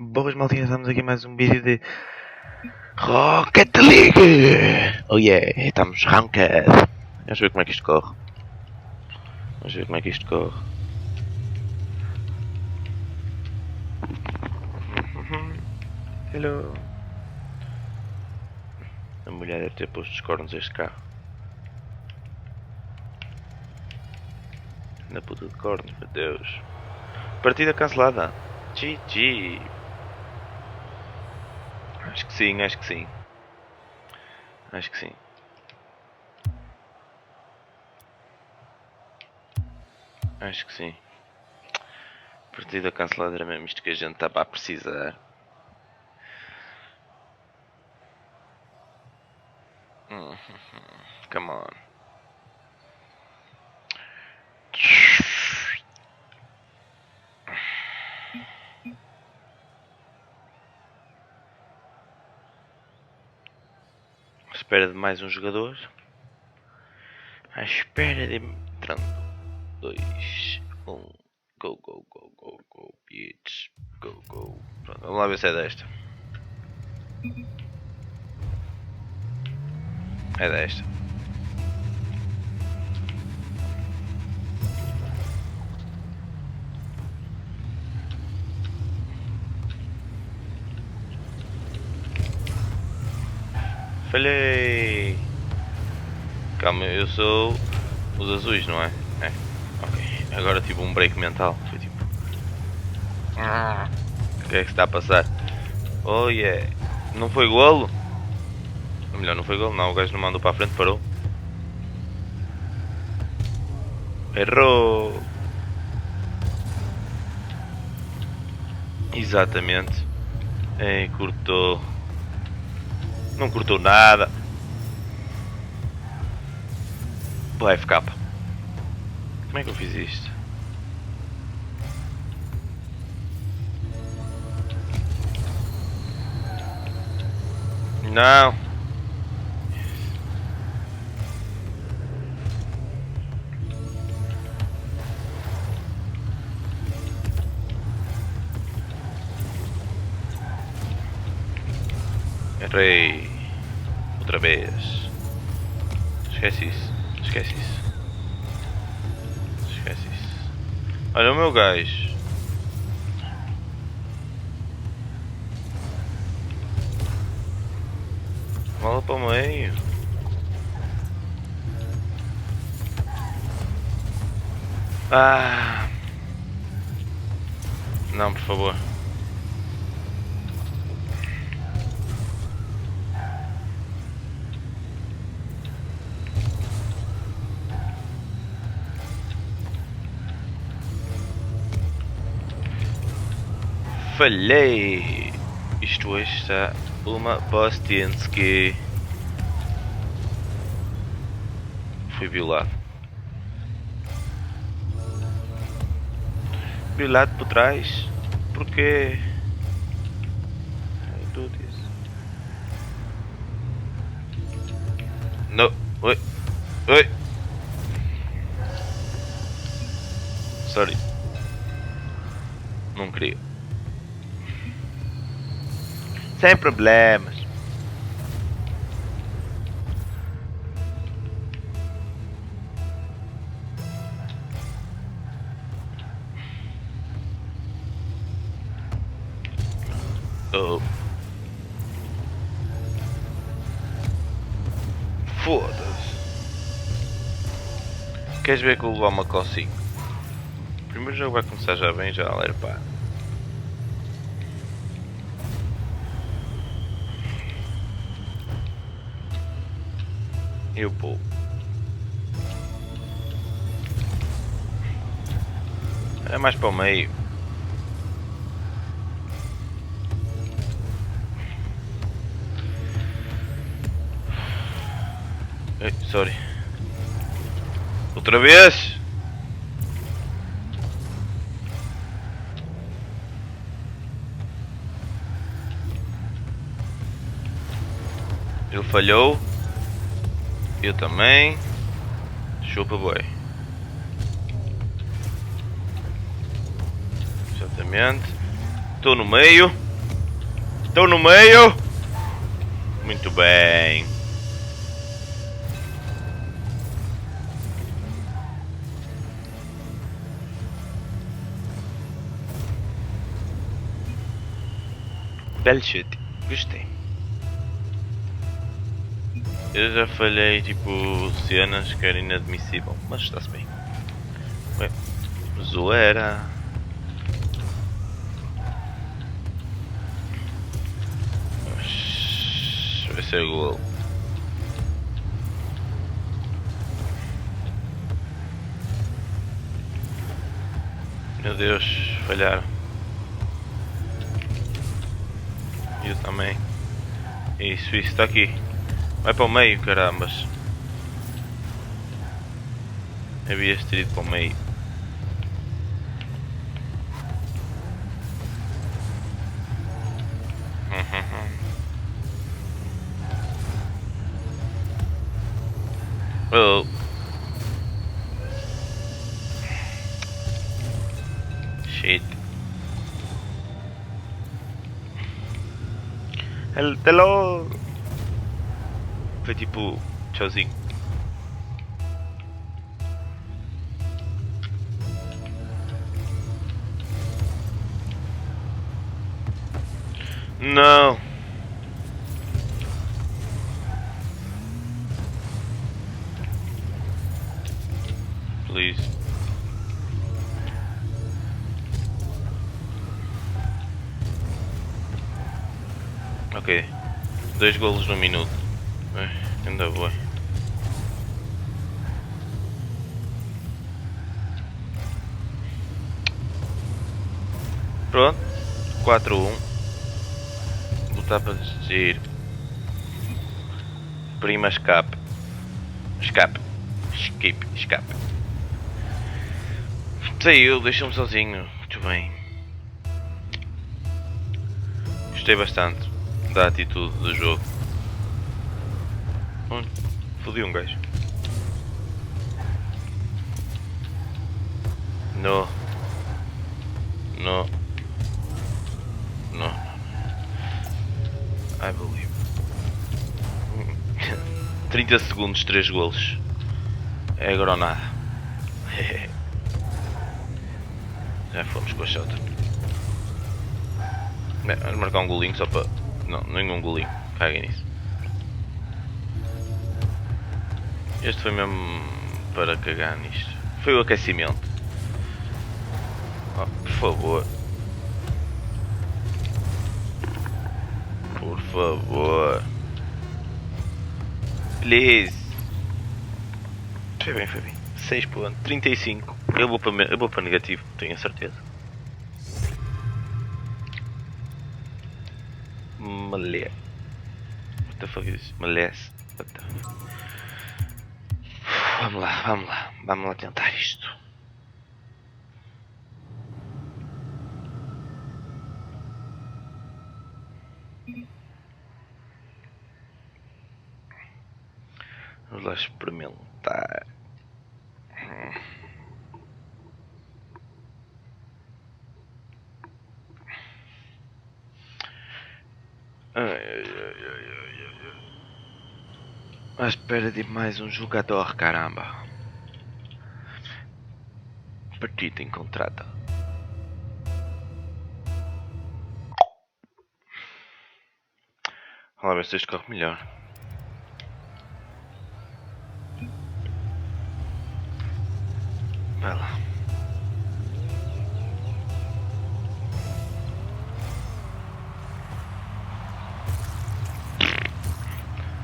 Boas maltinhas, estamos aqui mais um vídeo de Rocket League! Oh yeah, estamos ranked. Vamos ver como é que isto corre. Hello. A mulher deve ter posto os cornos a este carro. Na puta de cornos, meu Deus. Partida cancelada. GG. Acho que sim. Partida cancelada era mesmo isto que a gente estava a precisar. Come on. À espera de mais um jogador. À espera de... Entrando. 2, 1. Go, bitch. Go. Pronto, vamos lá ver se é desta. É desta. Falhei! Calma, eu sou os azuis, não é? É. Ok. Agora tive um break mental. Foi tipo... O que é que se está a passar? Oh yeah! Não foi golo? Ou melhor, não foi golo, não. O gajo não mandou para a frente, parou. Errou! Exatamente. Ei, cortou. Não cortou nada. Pô, FK. Como é que eu fiz isto? Não. Errei. Outra vez. Esquece isso. Olha o meu gajo. Bola para o meio. Ah. Não, por favor. Falhei! Isto hoje está uma Bostinsky. Fui violado. Violado por trás? Porquê? Tudo isso. Não. Oi. Sorry. Não queria. Sem problemas. Oh. Foda-se. Queres ver que eu vou levar uma cocinha? O primeiro jogo vai começar já bem, já galera, pá. Eu vou. É mais para o meio. Ei, sorry. Outra vez? Ele falhou. Eu também. Chupa boi. Exatamente. Estou no meio. Estou no meio. Muito bem. Belo chute. Gostei. Eu já falhei tipo cenas que era inadmissível, mas está-se bem. Ué, zoeira. Vai ser gol. Meu Deus, falharam. Eu também. Isso está aqui. Vai para o meio, carambas. Havias ter ido para o meio. Oh. Shit. Até logo. Foi tipo, tchauzinho. Não. Please. Ok. 2 golos no minuto. Ainda vou. Pronto. 4-1. Lutar para desistir. Prima escape. Escape. Escape. Saiu, deixa-me sozinho. Muito bem. Gostei bastante da atitude do jogo. Fodi um gajo. No. 30 segundos, 3 golos. É agora ou nada. Já fomos com a Shota. Vamos marcar um golinho só para... Não, nenhum golinho. Caguem nisso. Este foi mesmo para cagar nisto. Foi o aquecimento. Oh, por favor. Por favor. Please. Foi bem. 6.35. Eu vou para negativo, tenho a certeza. Malé. What the fuck is this? Malés. What the fuck? Vamos lá tentar isto. Vamos lá experimentar. À espera de mais um jogador, caramba. Partida encontrada. Vamos ver se isto corre melhor. Vai lá.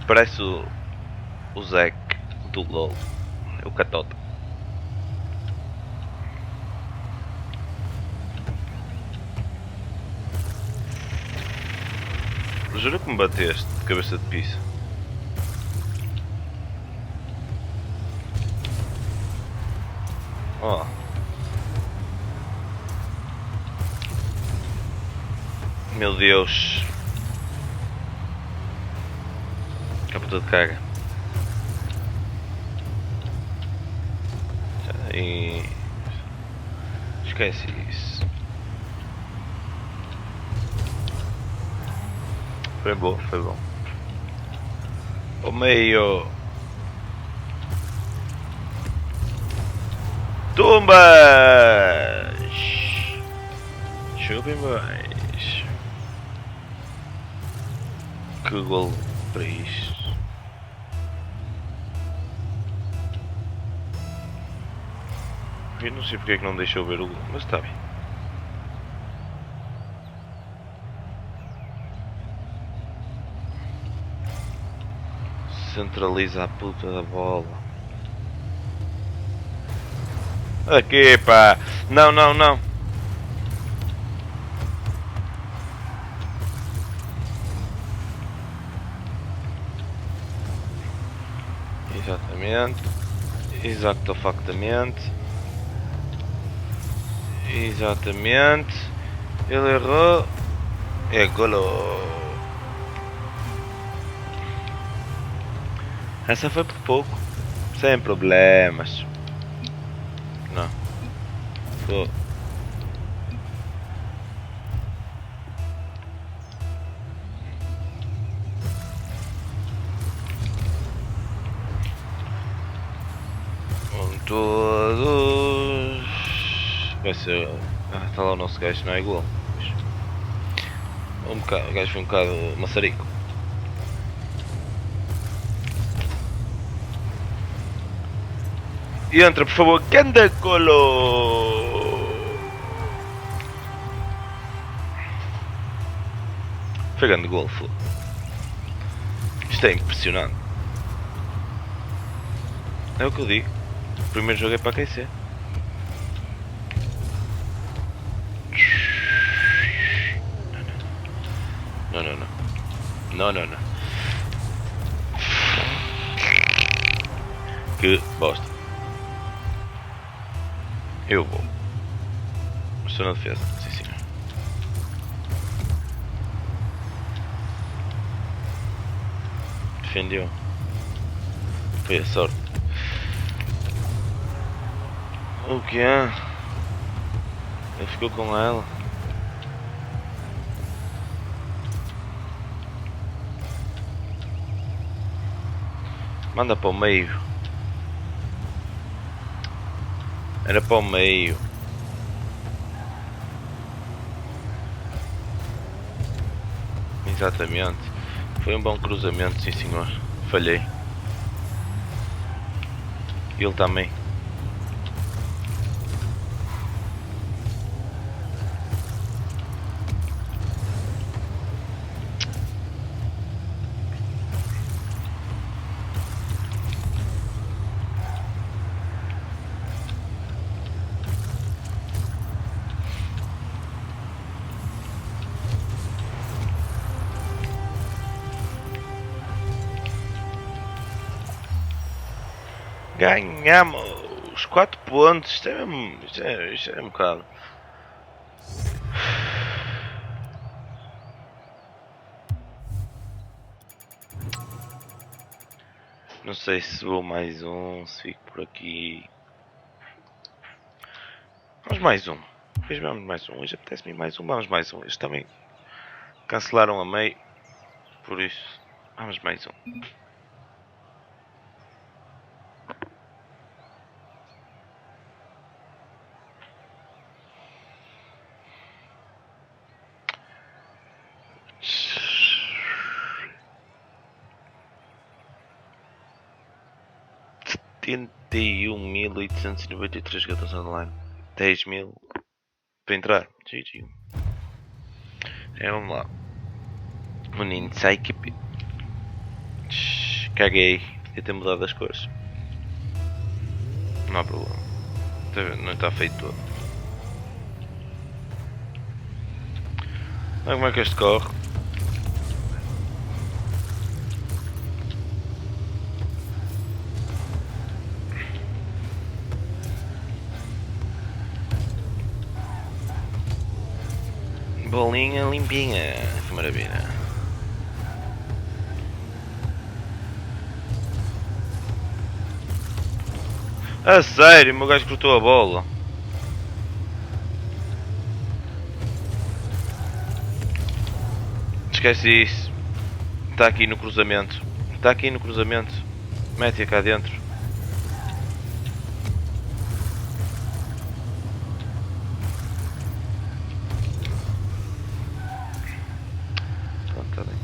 Parece o Zack do LOL. É o Catota. Juro que me bateste de cabeça de pizza. Oh. Meu Deus. Captura de carga. E... esquece isso. Foi bom, foi bom. O meio. Tumbas! Chupem mais. Que gol para isto. Eu não sei porque é que não deixou ver o gol, mas está bem. Centraliza a puta da bola. Aqui pá! Não, não, não! Exatamente. Exatamente. Exatamente. Ele errou. É golo. Essa foi por pouco. Sem problemas. Não. Tô. Com todos. Vai ser. Ah, está lá o nosso gajo, não é igual. Um bocado, o gajo foi um bocado maçarico. E entra, por favor, Ganda Golo! Foi grande gol, foda. Isto é impressionante. É o que eu digo. O primeiro jogo é para aquecer. Não, não, não. Não, não, não. Que bosta. Eu vou. Estou na defesa, sim senhor. Defendeu. Foi a sorte. O que é? Ele ficou com ela. Manda para o meio. Era para o meio. Exatamente. Foi um bom cruzamento, sim senhor. Falhei. Ele também. Ganhamos 4 pontos. Isto é mesmo. Isto é um bocado. Não sei se vou mais um, se fico por aqui. Vamos mais um. Depois vamos mais um. Hoje apetece-me mais um. Vamos mais um. Eles também cancelaram a meio. Por isso, vamos mais um. Setenta e 71.893 jogadores online. 10.000 para entrar. GG. Vamos lá. Menino, sai que. Caguei. Podia ter mudado as cores. Não há problema. Não está feito todo. Olha como é que este corre. Bolinha limpinha. Que maravilha. A sério, o meu gajo cortou a bola. Esquece isso. Está aqui no cruzamento. Está aqui no cruzamento. Mete-a cá dentro. Pronto, está bem.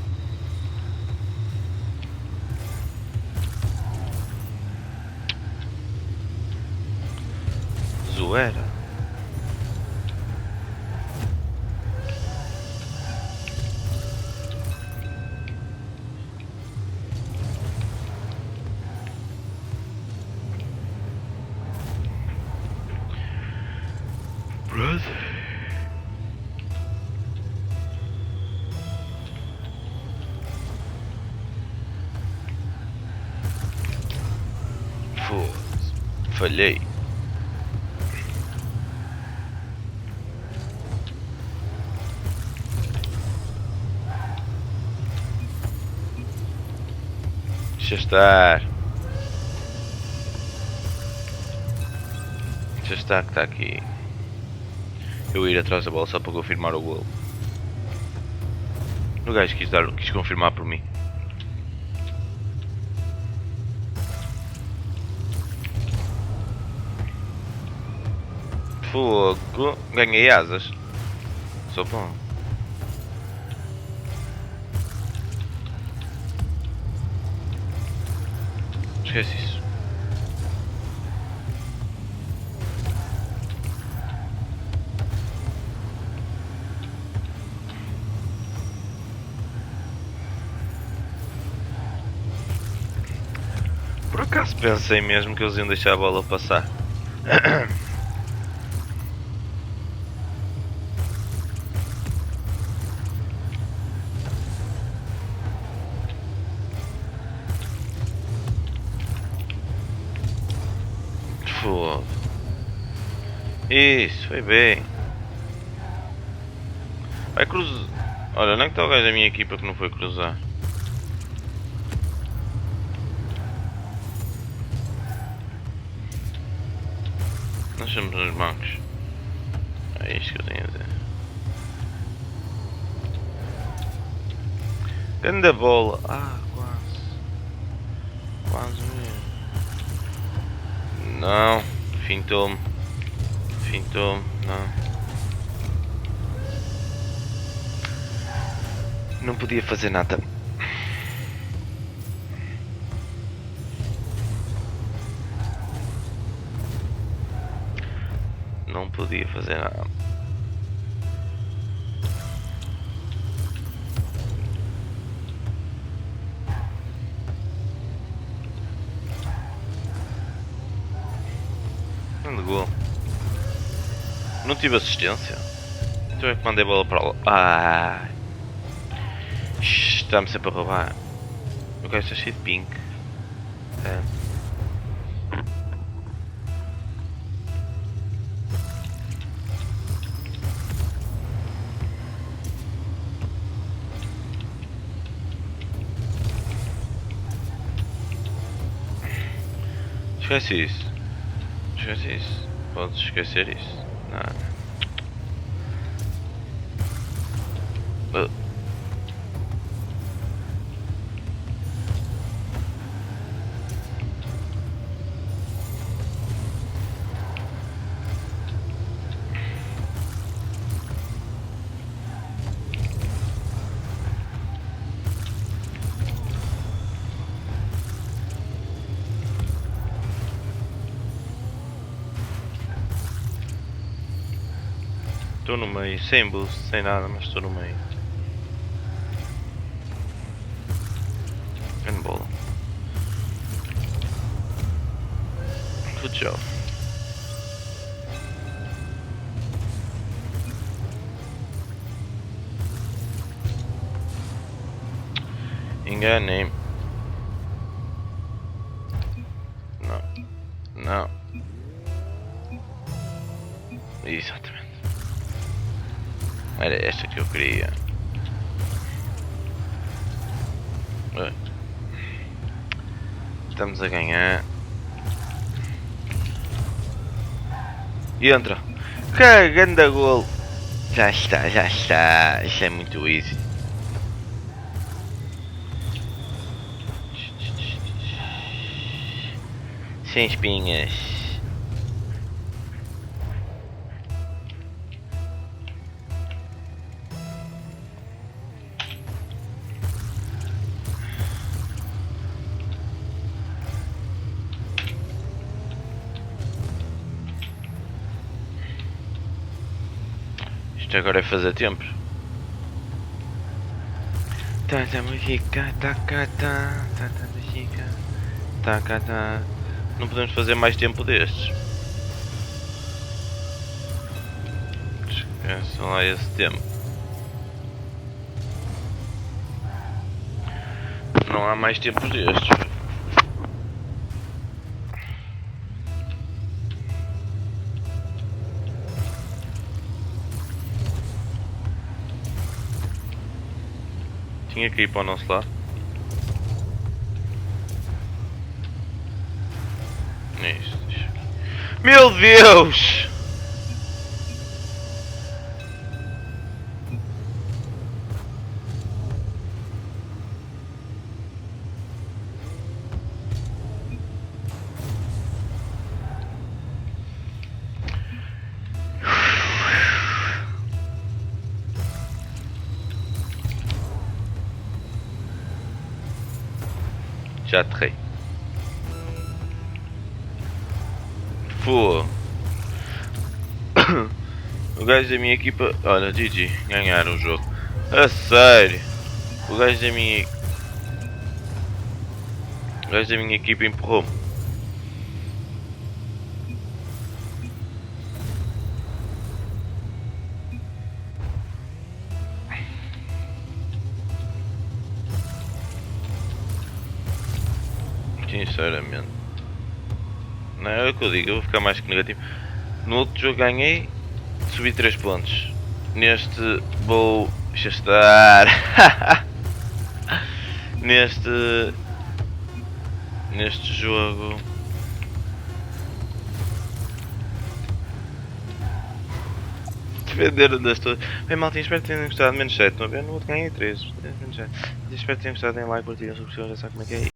Zoeira. Brother. Foda-se. Falhei. Deixa estar. Deixa estar que está aqui. Eu ia ir atrás da bola só para confirmar o gol. O gajo quis confirmar por mim. Fogo. Ganhei asas. Sou bom. Esquece isso. Por acaso pensei mesmo que eles iam deixar a bola passar. Foda. Isso, foi bem. Vai cruzar. Olha, não é que está o gajo da minha equipa que não foi cruzar. Nós somos nos bancos. É isto que eu tenho a dizer. Grande bola. Ah, quase. Quase mesmo. Não. Fintou-me. Fintou-me. Não. Não podia fazer nada. Não podia fazer nada. Grande gol. Não tive assistência. Então é que mandei a bola para lá. Ah. Está-me sempre a roubar. O gajo está cheio de pink. É. Esquece isso. Esquece isso. Podes esquecer isso. Não. Estou no meio, sem boost, sem nada, mas estou no meio. Grande bola. Good job. Enganei-me. Não. Não. Exatamente. Era esta que eu queria. Estamos a ganhar. E entra. Cagando a gol. Já está, já está. Isto é muito easy. Sem espinhas. Isto agora é fazer tempos. Tata música, tacata, tata música, tacata. Não podemos fazer mais tempo destes. Esqueçam lá esse tempo. Não há mais tempos destes. Tinha que ir para o nosso lado. Isto. Meu Deus! Já aterrei. Pô. O gajo da minha equipa. Olha, GG, ganharam o jogo. A sério. O gajo da minha. O gajo da minha equipa empurrou-me. Sinceramente. Não é o que eu digo, eu vou ficar mais que negativo. No outro jogo ganhei, subi 3 pontos. Neste vou. Deixa estar. Neste jogo. Defender das todas. Bem, maltinha, espero que tenham gostado. Menos 7, não é? No outro ganhei 3. Menos 7. Espero que tenham gostado. Deem like, partilhem, subscrevam, já sabe como é que é.